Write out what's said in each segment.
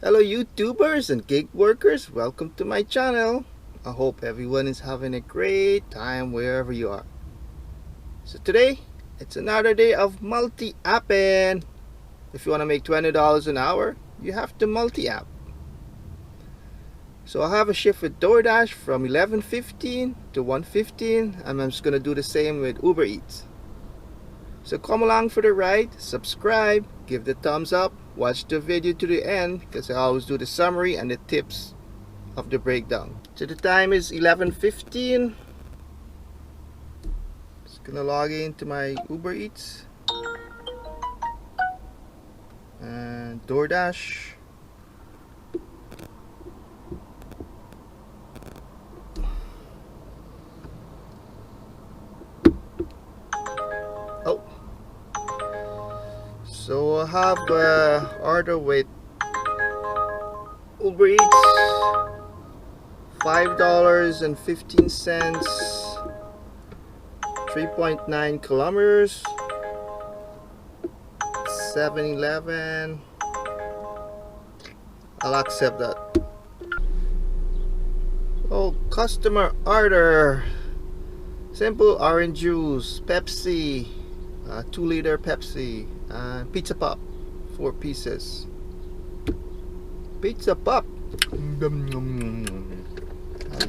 Hello YouTubers and gig workers, welcome to my channel. I hope everyone is having a great time wherever you are. So today, it's another day of multi-apping. If you want to make $20 an hour, you have to multi-app. So I have a shift with Doordash from 11:15 to 1:15, and I'm just going to do the same with Uber Eats. So come along for the ride, subscribe, give the thumbs up, watch the video to the end because I always do the summary and the tips of the breakdown. So the time is 11:15. Just gonna log into my Uber Eats and Doordash. Oh, so I have order with Uber Eats, $5.15, 3.9 kilometers, 7-Eleven. I'll accept that. Oh, customer order: simple orange juice, Pepsi, 2-liter Pepsi, and pizza pop, 4 pieces. Pizza pop. I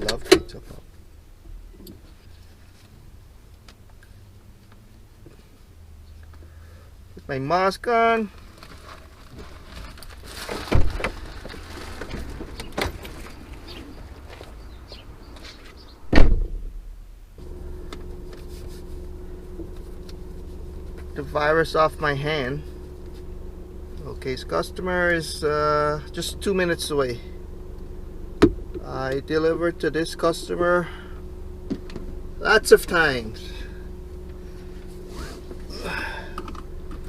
love pizza pop. Put my mask on. The virus off my hand. Okay, so customer is just 2 minutes away. I delivered to this customer lots of times.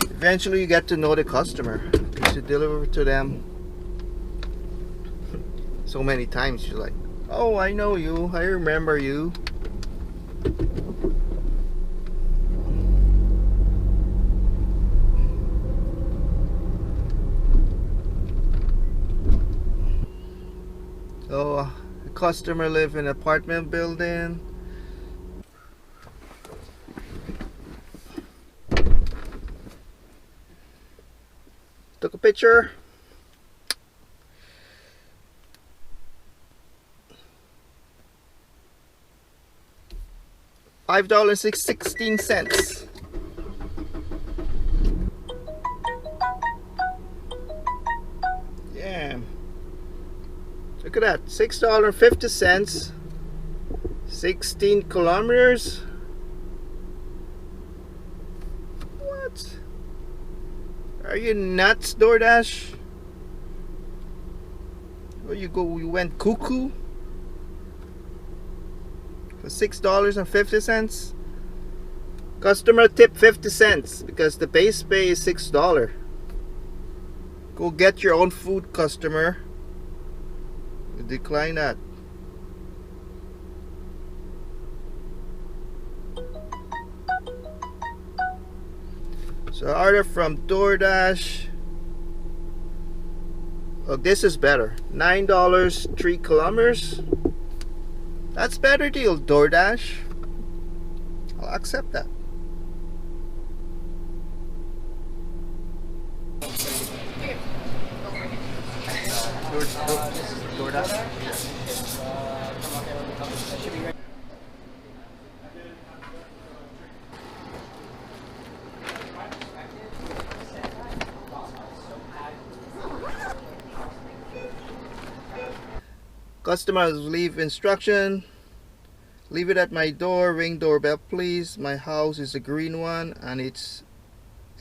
Eventually you get to know the customer because you deliver to them so many times. You're like, oh, I know you, I remember you. So the customer live in an apartment building. Took a picture. $5.16. Yeah. Look at that, $6.50, 16 kilometers. What? Are you nuts, Doordash? Where you go? You went cuckoo for $6.50. Customer tip 50 cents because the base pay is $6. Go get your own food, customer. Decline that. So I order from Doordash. Oh, this is better. $9, 3 kilometers. That's better deal, Doordash. I'll accept that. Doordash. Customers leave instruction. Leave it at my door. Ring doorbell, please. My house is a green one, and it's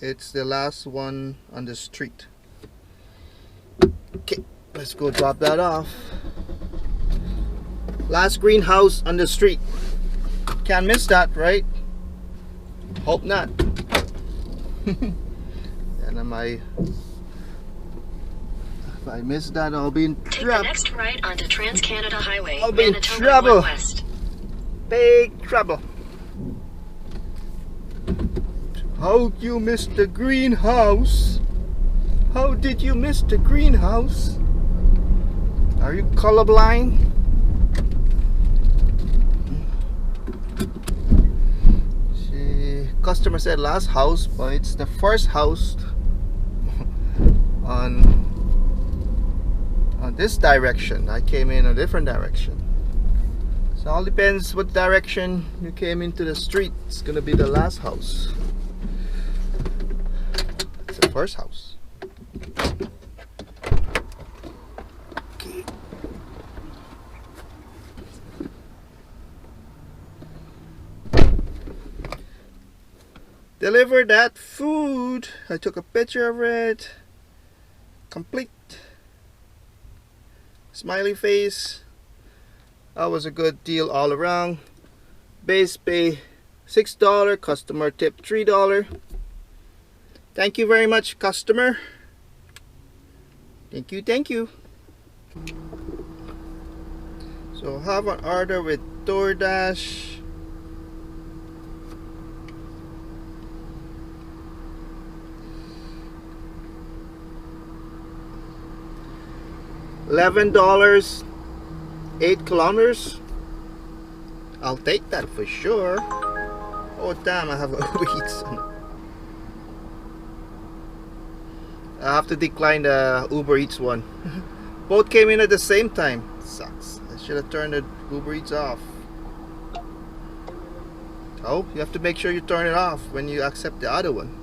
the last one on the street. Okay, let's go drop that off. Last greenhouse on the street. Can't miss that, right? Hope not. And if I miss that, I'll be in trouble. Take the next right onto Trans-Canada Highway. I'll be in trouble. Big trouble. How you missed the greenhouse? How did you miss the greenhouse? Are you colorblind? Customer said last house, but it's the first house on this direction. I came in a different direction. So all depends what direction you came into the street. It's gonna be the last house. It's the first house. Okay. Delivered that food. I took a picture of it. Complete. Smiley face. That was a good deal all around. Base pay $6, customer tip $3. Thank you very much, customer. Thank you, thank you. So have an order with Doordash. $11, 8 kilometers. I'll take that for sure. Oh damn, I have a Uber Eats. I have to decline the Uber Eats one. Both came in at the same time. Sucks. I should have turned the Uber Eats off. Oh, you have to make sure you turn it off when you accept the other one.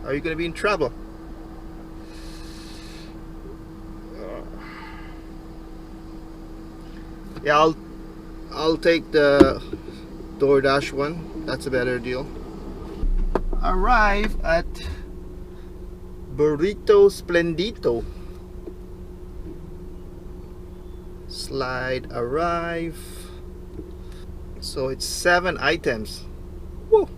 Or you're gonna be in trouble. Yeah, I'll take the Doordash one. That's a better deal. Arrive at Burrito Splendito. Slide arrive. So it's 7 items. Woo.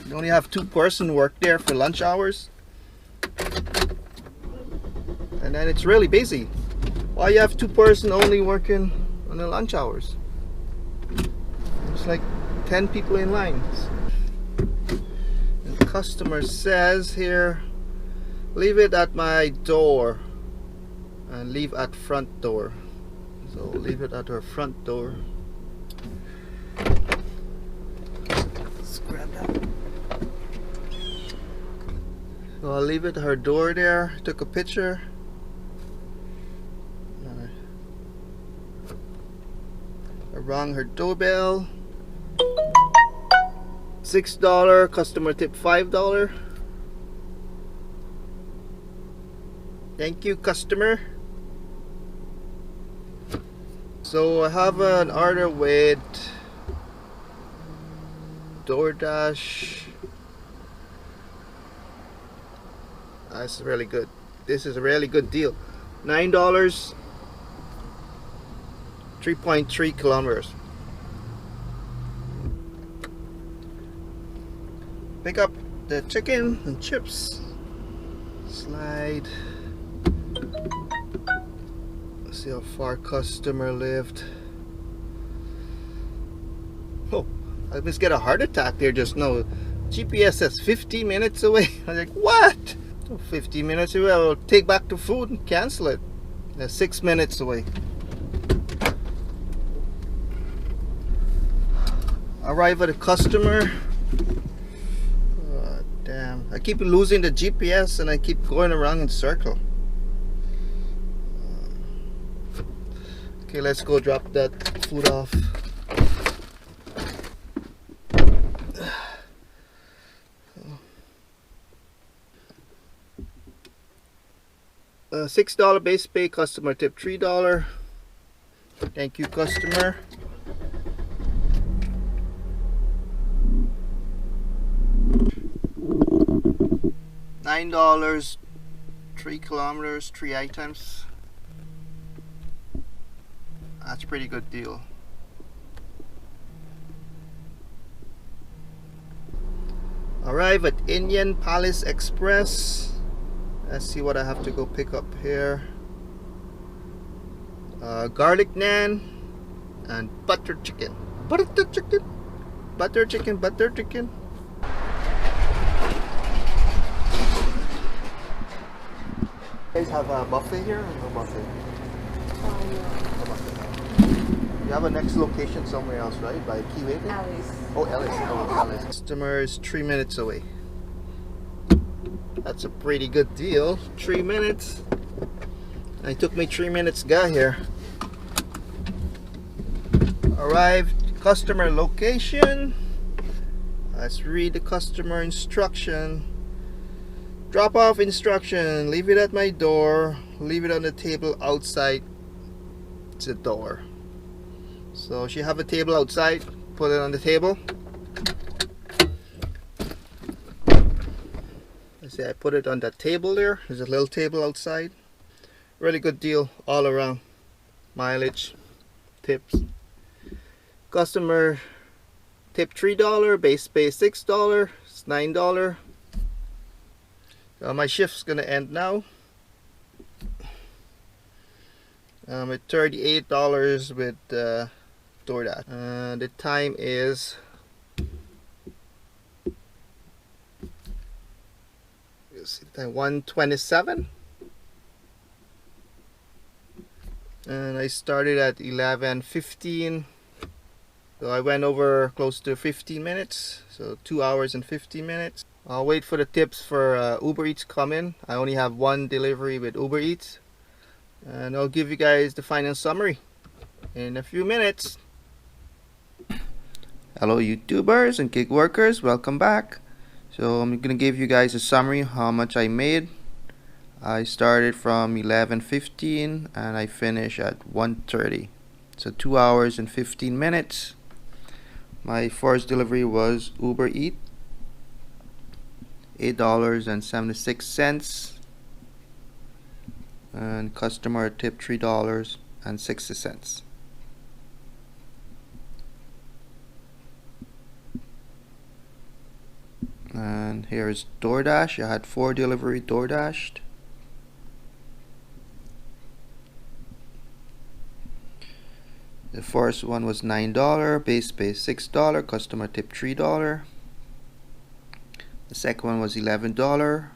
You only have 2-person work there for lunch hours, and then it's really busy. Why you have 2-person only working on the lunch hours? It's like 10 people in lines. And the customer says here, leave it at my door and leave at front door. So leave it at her front door. Let's grab that. So I'll leave it at her door there. Took a picture. I rang her doorbell. $6, customer tip $5. Thank you, customer. So I have an order with Doordash. That's really good. This is a really good deal. $9, 3.3 kilometers. Pick up the chicken and chips. Slide. Let's see how far customer lived. Oh, I must get a heart attack there just now. GPS says 50 minutes away. I was like, what? 50 minutes away. I will take back the food and cancel it. That's 6 minutes away. Arrive at a customer. Oh, damn. I keep losing the GPS and I keep going around in circle. Okay, let's go drop that food off. $6 base pay, customer tip $3. Thank you, customer. $9, 3 kilometers, 3 items. That's a pretty good deal. Arrive at Indian Palace Express. Let's see what I have to go pick up here. garlic naan, and butter chicken. Butter chicken, butter chicken, butter chicken. You guys have a buffet here or no buffet? No buffet. You have a next location somewhere else, right? By Keyway? Alice. Oh, Ellis. Oh, Ellis. Customer is 3 minutes away. That's a pretty good deal. 3 minutes. It took me 3 minutes to get here. Arrived customer location. Let's read the customer instruction. Drop off instruction. Leave it at my door. Leave it on the table outside the door. So she have a table outside. Put it on the table. Let's see, I put it on that table there. There's a little table outside. Really good deal all around. Mileage, tips. Customer tip $3, base pay $6. It's $9. My shift's gonna end now. At $38 with Doordash. The time is 1:27, and I started at 11:15. So I went over close to 15 minutes, so 2 hours and 15 minutes. I'll wait for the tips for Uber Eats come in. I only have one delivery with Uber Eats, and I'll give you guys the final summary in a few minutes. Hello YouTubers and gig workers, welcome back. So I'm gonna give you guys a summary of how much I made. I started from 11:15 and I finished at 1:30, so 2 hours and 15 minutes. My first delivery was Uber Eats, $8.76, and customer tip $3.60. And here is Doordash. I had 4 delivery Doordashed. The first one was $9, base pay $6, customer tip $3. The second one was $11,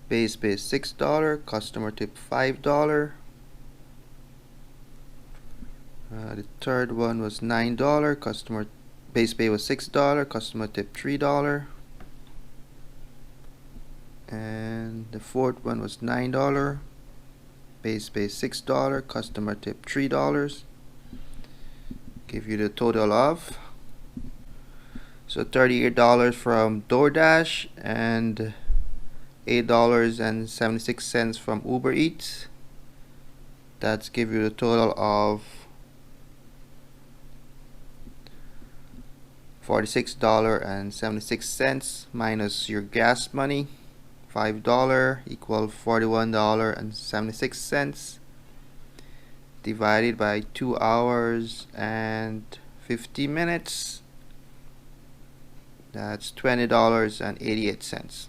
base pay $6, customer tip $5. The third one was $9, customer base pay was $6, customer tip $3. And the fourth one was $9, base pay $6, customer tip $3. Give you the total of, so $38 from Doordash and $8.76 from Uber Eats. That's give you the total of $46.76 minus your gas money, $5 equal $41.76, divided by 2 hours and 50 minutes. That's $20.88.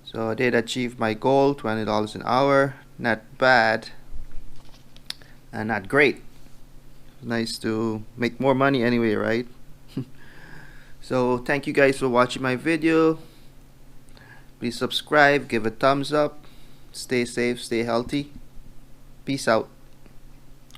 So I did achieve my goal, $20 an hour. Not bad and not great. Nice to make more money anyway, right? So thank you guys for watching my video. Please subscribe, give a thumbs up, stay safe, stay healthy. Peace out.